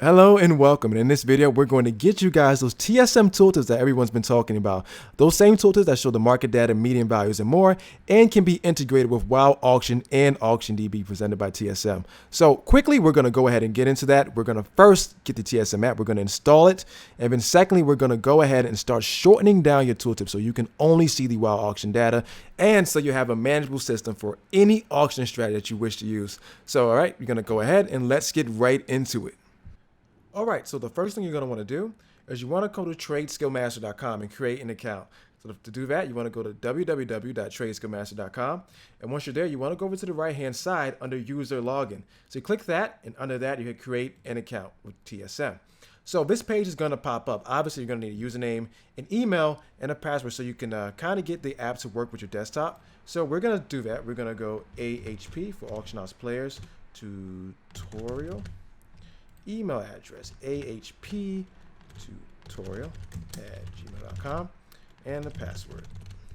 Hello and welcome. And in this video, we're going to get you guys those TSM tooltips that everyone's been talking about. Those same tooltips that show the market data, median values, and more, and can be integrated with WoWuction and AuctionDB presented by TSM. So quickly, we're going to go ahead and get into that. We're going to first get the TSM app. We're going to install it. And then secondly, we're going to go ahead and start shortening down your tooltip so you can only see the WoWuction data, and so you have a manageable system for any auction strategy that you wish to use. So, all right, we're going to go ahead and let's get right into it. All right, so the first thing you're going to want to do is you want to go to tradeskillmaster.com and create an account. So to do that, you want to go to www.tradeskillmaster.com. And once you're there, you want to go over to the right-hand side under user login. So you click that, and under that, you hit create an account with TSM. So this page is going to pop up. Obviously, you're going to need a username, an email, and a password so you can kind of get the app to work with your desktop. So we're going to do that. We're going to go AHP for Auction House Players tutorial. Email address ahptutorial@gmail.com, and the password.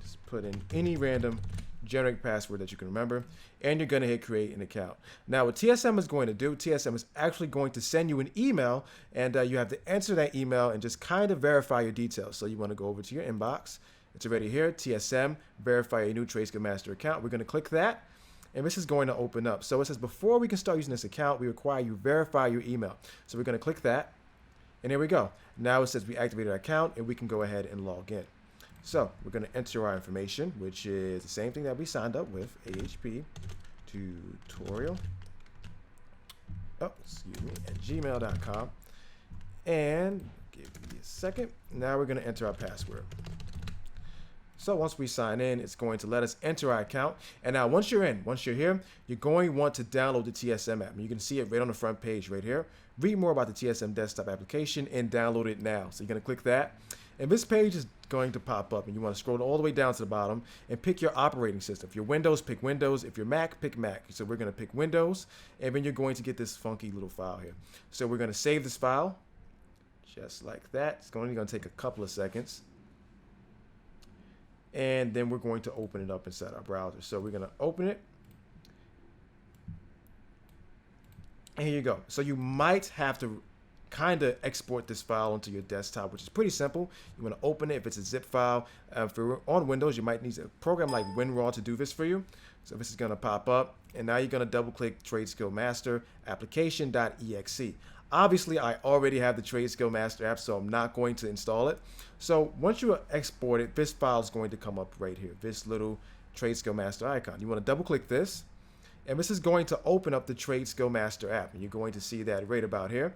Just put in any random generic password that you can remember, and you're going to hit create an account. Now what TSM is going to do, TSM is actually going to send you an email, and you have to enter that email and just kind of verify your details. So you want to go over to your inbox. It's already here, TSM, verify a new TradeSkill Master account. We're going to click that. And this is going to open up. So it says before we can start using this account, we require you verify your email. So we're going to click that. And there we go. Now it says we activated our account and we can go ahead and log in. So we're going to enter our information, which is the same thing that we signed up with, AHP tutorial. At gmail.com. And give me a second. Now we're going to enter our password. So once we sign in, it's going to let us enter our account. And now once you're here, you're going to want to download the TSM app. And you can see it right on the front page right here. Read more about the TSM desktop application and download it now. So you're going to click that. And this page is going to pop up. And you want to scroll all the way down to the bottom and pick your operating system. If you're Windows, pick Windows. If you're Mac, pick Mac. So we're going to pick Windows. And then you're going to get this funky little file here. So we're going to save this file just like that. It's only going to take a couple of seconds. And then we're going to open it up inside our browser. So we're going to open it. And here you go. So you might have to kind of export this file onto your desktop, which is pretty simple. You want to open it if it's a zip file. If you're on Windows, you might need a program like WinRAR to do this for you. So this is going to pop up. And now you're going to double click TradeSkill Master application.exe. Obviously, I already have the TradeSkill Master app, so I'm not going to install it. So once you export it, this file is going to come up right here, this little TradeSkill Master icon. You want to double click this, and this is going to open up the TradeSkill Master app. And you're going to see that right about here.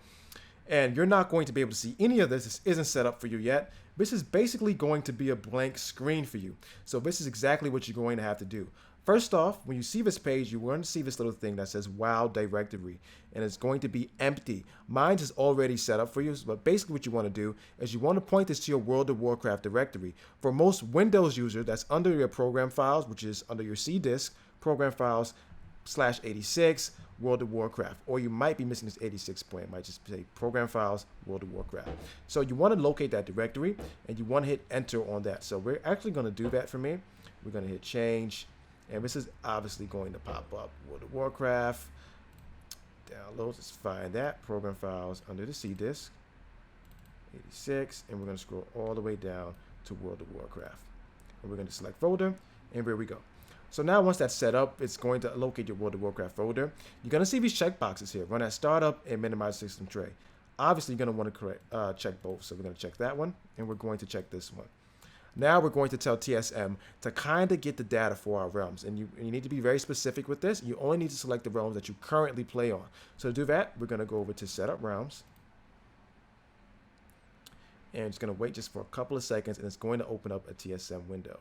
And you're not going to be able to see any of this. This isn't set up for you yet. This is basically going to be a blank screen for you. So this is exactly what you're going to have to do. First off, when you see this page, you're going to see this little thing that says WoW directory, and it's going to be empty. Mine is already set up for you, but basically what you want to do is you want to point this to your World of Warcraft directory. For most Windows users, that's under your program files, which is under your C disk, program files /86, World of Warcraft. Or you might be missing this 86 point. It might just say program files, World of Warcraft. So you want to locate that directory, and you want to hit enter on that. So we're actually going to do that for me. We're going to hit change. And this is obviously going to pop up. World of Warcraft, downloads, let's find that. Program files under the C disk, 86, and we're going to scroll all the way down to World of Warcraft. And we're going to select folder, and here we go. So now once that's set up, it's going to locate your World of Warcraft folder. You're going to see these checkboxes here, run at startup and minimize system tray. Obviously, you're going to want to check both. So we're going to check that one, and we're going to check this one. Now we're going to tell TSM to kind of get the data for our realms. And you need to be very specific with this. You only need to select the realms that you currently play on. So to do that, we're going to go over to Setup Realms. And it's going to wait just for a couple of seconds, and it's going to open up a TSM window.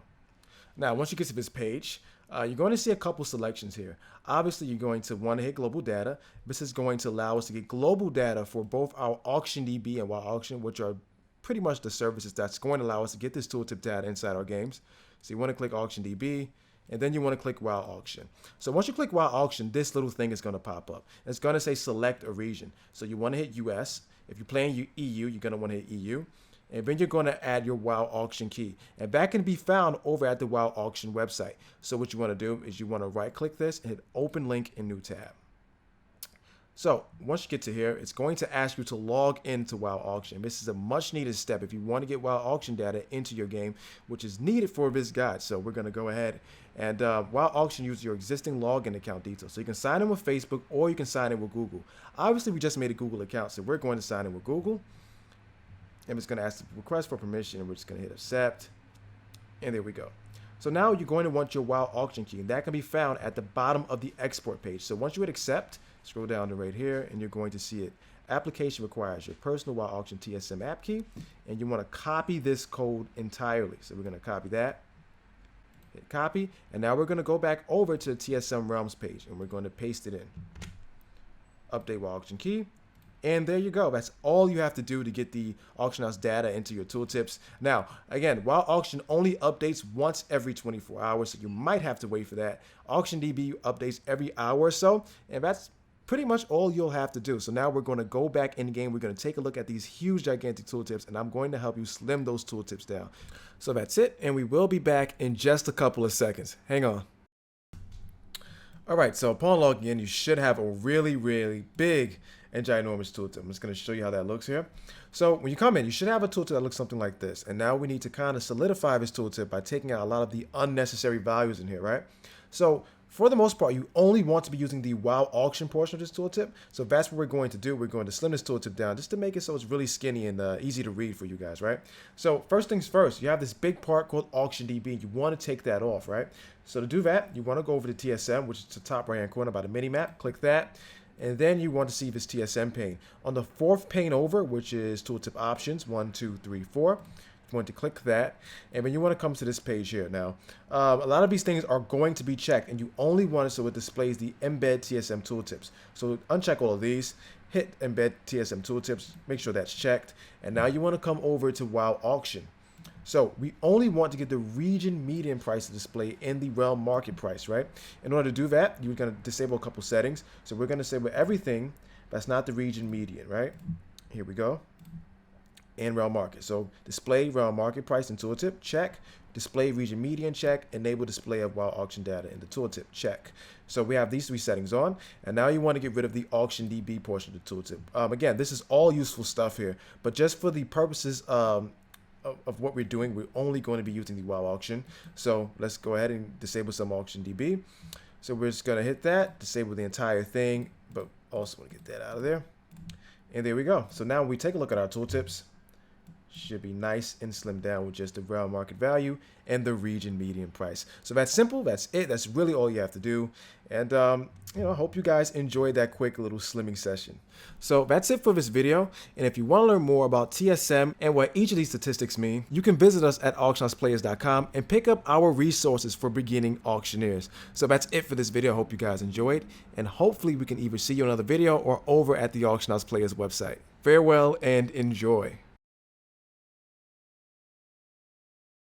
Now, once you get to this page, you're going to see a couple selections here. Obviously, you're going to want to hit Global Data. This is going to allow us to get global data for both our AuctionDB and WoWuction, which are pretty much the services that's going to allow us to get this tooltip data inside our games. So you want to click AuctionDB, and then you want to click WoWuction. So once you click WoWuction, this little thing is going to pop up. It's going to say select a region. So you want to hit US. If you're playing EU, you're going to want to hit EU. And then you're going to add your WoWuction key. And that can be found over at the WoWuction website. So what you want to do is you want to right click this and hit open link in new tab. So once you get to here, it's going to ask you to log into WoWuction. This is a much needed step if you want to get WoWuction data into your game, which is needed for this guide. So we're going to go ahead and WoWuction uses your existing login account details. So you can sign in with Facebook or you can sign in with Google. Obviously, we just made a Google account, so we're going to sign in with Google. And it's going to ask the request for permission, and we're just going to hit accept. And there we go. So now you're going to want your WoWuction key, and that can be found at the bottom of the export page. So once you hit accept, scroll down to right here, and you're going to see it. Application requires your personal WoWuction TSM app key, and you want to copy this code entirely. So we're going to copy that, hit copy, and now we're going to go back over to the TSM Realms page, and we're going to paste it in. Update WoWuction key. And there you go. That's all you have to do to get the auction house data into your tooltips. Now, again, WoWuction only updates once every 24 hours, so you might have to wait for that. AuctionDB updates every hour or so, and that's pretty much all you'll have to do. So now we're going to go back in game. We're going to take a look at these huge, gigantic tooltips, and I'm going to help you slim those tooltips down. So that's it, and we will be back in just a couple of seconds. Hang on. All right, so upon logging in, you should have a really, really big and ginormous tooltip. I'm just going to show you how that looks here. So when you come in, you should have a tooltip that looks something like this. And now we need to kind of solidify this tooltip by taking out a lot of the unnecessary values in here, right? So for the most part, you only want to be using the WoWuction portion of this tooltip. So that's what we're going to do. We're going to slim this tooltip down just to make it so it's really skinny and easy to read for you guys, right? So first things first, you have this big part called AuctionDB, and you want to take that off, right? So to do that, you want to go over to TSM, which is the top right-hand corner by the mini-map. Click that. And then you want to see this TSM pane. On the fourth pane over, which is tooltip options, 1, 2, 3, 4, you want to click that. And then you want to come to this page here. Now, a lot of these things are going to be checked, and you only want it so it displays the embed TSM tooltips. So uncheck all of these, hit embed TSM tooltips, make sure that's checked. And now you want to come over to WoWuction. So we only want to get the region median price to display in the realm market price, right? In order to do that, you're going to disable a couple settings. So we're going to disable everything that's not the region median, right? Here we go. And realm market. So display realm market price in tooltip, check. Display region median, check. Enable display of WoWuction data in the tooltip, check. So we have these three settings on, and now you want to get rid of the AuctionDB portion of the tooltip. Again, this is all useful stuff here, but just for the purposes of what we're doing, we're only going to be using the WoWuction. So let's go ahead and disable some AuctionDB. So we're just going to hit that, disable the entire thing, but also want to get that out of there. And there we go. So now when we take a look at our tooltips, should be nice and slimmed down with just the realm market value and the region median price. So that's simple. That's it. That's really all you have to do. And, you know, I hope you guys enjoyed that quick little slimming session. So that's it for this video. And if you want to learn more about TSM and what each of these statistics mean, you can visit us at auctionhouseplayers.com and pick up our resources for beginning auctioneers. So that's it for this video. I hope you guys enjoyed, and hopefully we can either see you in another video or over at the Auction House Players website. Farewell and enjoy.